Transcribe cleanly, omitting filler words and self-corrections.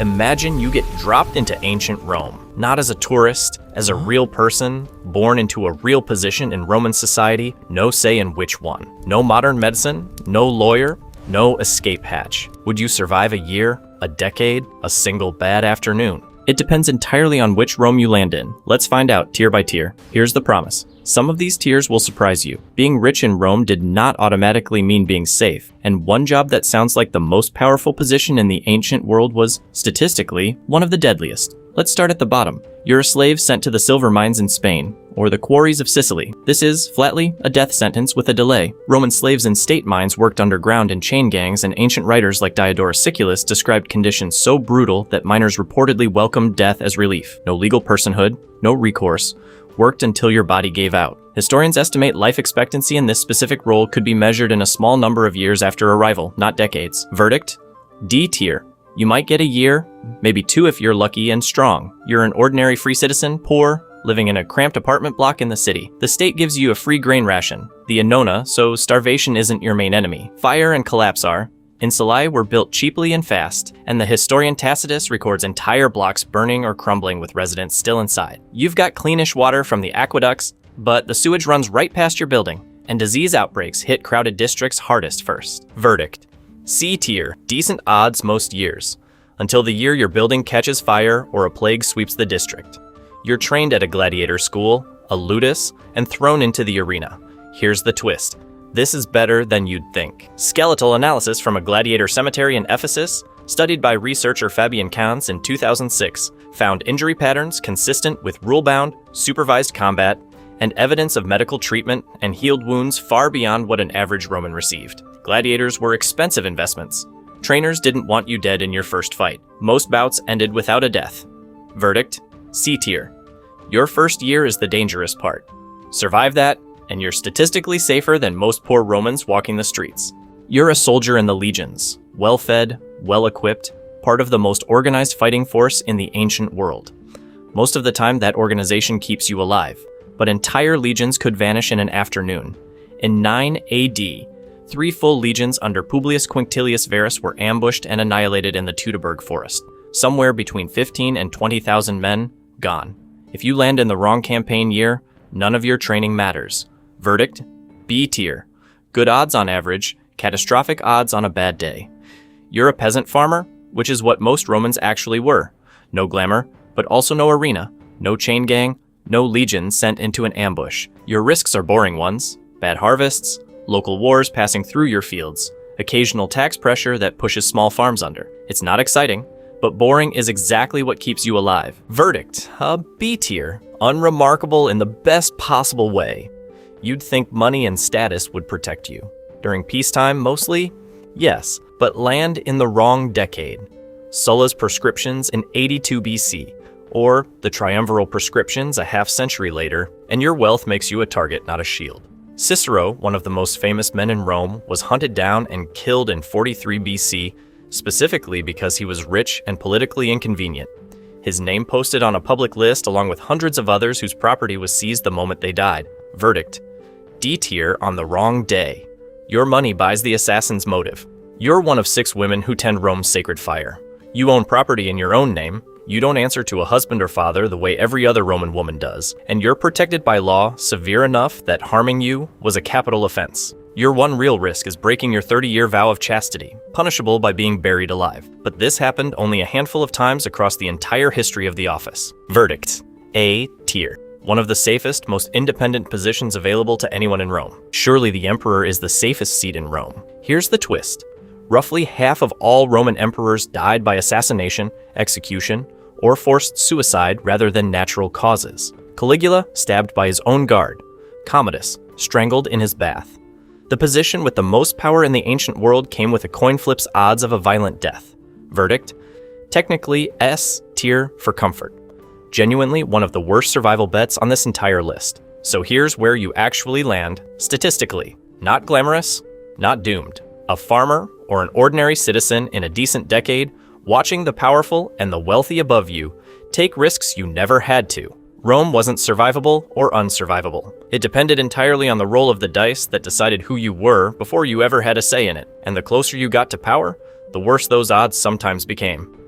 Imagine you get dropped into ancient Rome, not as a tourist, as a real person, born into a real position in Roman society, no say in which one. No modern medicine, no lawyer, no escape hatch. Would you survive a year, a decade, a single bad afternoon? It depends entirely on which Rome you land in. Let's find out tier by tier. Here's the promise. Some of these tiers will surprise you. Being rich in Rome did not automatically mean being safe, and one job that sounds like the most powerful position in the ancient world was, statistically, one of the deadliest. Let's start at the bottom. You're a slave sent to the silver mines in Spain, or the quarries of Sicily. This is, flatly, a death sentence with a delay. Roman slaves in state mines worked underground in chain gangs, and ancient writers like Diodorus Siculus described conditions so brutal that miners reportedly welcomed death as relief. No legal personhood, no recourse, worked until your body gave out. Historians estimate life expectancy in this specific role could be measured in a small number of years after arrival, not decades. Verdict? D tier. You might get a year, maybe 2 if you're lucky and strong. You're an ordinary free citizen, poor, living in a cramped apartment block in the city. The state gives you a free grain ration, the annona, so starvation isn't your main enemy. Fire and collapse are. Insulae were built cheaply and fast, and the historian Tacitus records entire blocks burning or crumbling with residents still inside. You've got cleanish water from the aqueducts, but the sewage runs right past your building, and disease outbreaks hit crowded districts hardest first. Verdict. C tier. Decent odds most years, until the year your building catches fire or a plague sweeps the district. You're trained at a gladiator school, a ludus, and thrown into the arena. Here's the twist. This is better than you'd think. Skeletal analysis from a gladiator cemetery in Ephesus, studied by researcher Fabian Kahns in 2006, found injury patterns consistent with rule-bound, supervised combat, and evidence of medical treatment and healed wounds far beyond what an average Roman received. Gladiators were expensive investments. Trainers didn't want you dead in your first fight. Most bouts ended without a death. Verdict: C tier. Your first year is the dangerous part. Survive that, and you're statistically safer than most poor Romans walking the streets. You're a soldier in the legions, well-fed, well-equipped, part of the most organized fighting force in the ancient world. Most of the time, that organization keeps you alive, but entire legions could vanish in an afternoon. In 9 AD, 3 full legions under Publius Quinctilius Varus were ambushed and annihilated in the Teutoburg forest. Somewhere between 15 and 20,000 men, gone. If you land in the wrong campaign year, none of your training matters. Verdict: B tier. Good odds on average, catastrophic odds on a bad day. You're a peasant farmer, which is what most Romans actually were. No glamour, but also no arena, no chain gang, no legion sent into an ambush. Your risks are boring ones: bad harvests, local wars passing through your fields, occasional tax pressure that pushes small farms under. It's not exciting, but boring is exactly what keeps you alive. Verdict: a B tier. Unremarkable in the best possible way. You'd think money and status would protect you. During peacetime, mostly? Yes, but land in the wrong decade. Sulla's prescriptions in 82 BC, or the triumviral prescriptions a half-century later, and your wealth makes you a target, not a shield. Cicero, one of the most famous men in Rome, was hunted down and killed in 43 BC, specifically because he was rich and politically inconvenient. His name posted on a public list along with hundreds of others whose property was seized the moment they died. Verdict: D tier on the wrong day. Your money buys the assassin's motive. You're one of 6 women who tend Rome's sacred fire. You own property in your own name. You don't answer to a husband or father the way every other Roman woman does. And you're protected by law severe enough that harming you was a capital offense. Your one real risk is breaking your 30-year vow of chastity, punishable by being buried alive. But this happened only a handful of times across the entire history of the office. Verdict: A tier. One of the safest, most independent positions available to anyone in Rome. Surely the emperor is the safest seat in Rome. Here's the twist. Roughly half of all Roman emperors died by assassination, execution, or forced suicide rather than natural causes. Caligula, stabbed by his own guard. Commodus, strangled in his bath. The position with the most power in the ancient world came with a coin flip's odds of a violent death. Verdict: technically S tier for comfort. Genuinely one of the worst survival bets on this entire list. So here's where you actually land, statistically. Not glamorous, not doomed. A farmer or an ordinary citizen in a decent decade, watching the powerful and the wealthy above you take risks you never had to. Rome wasn't survivable or unsurvivable. It depended entirely on the roll of the dice that decided who you were before you ever had a say in it. And the closer you got to power, the worse those odds sometimes became.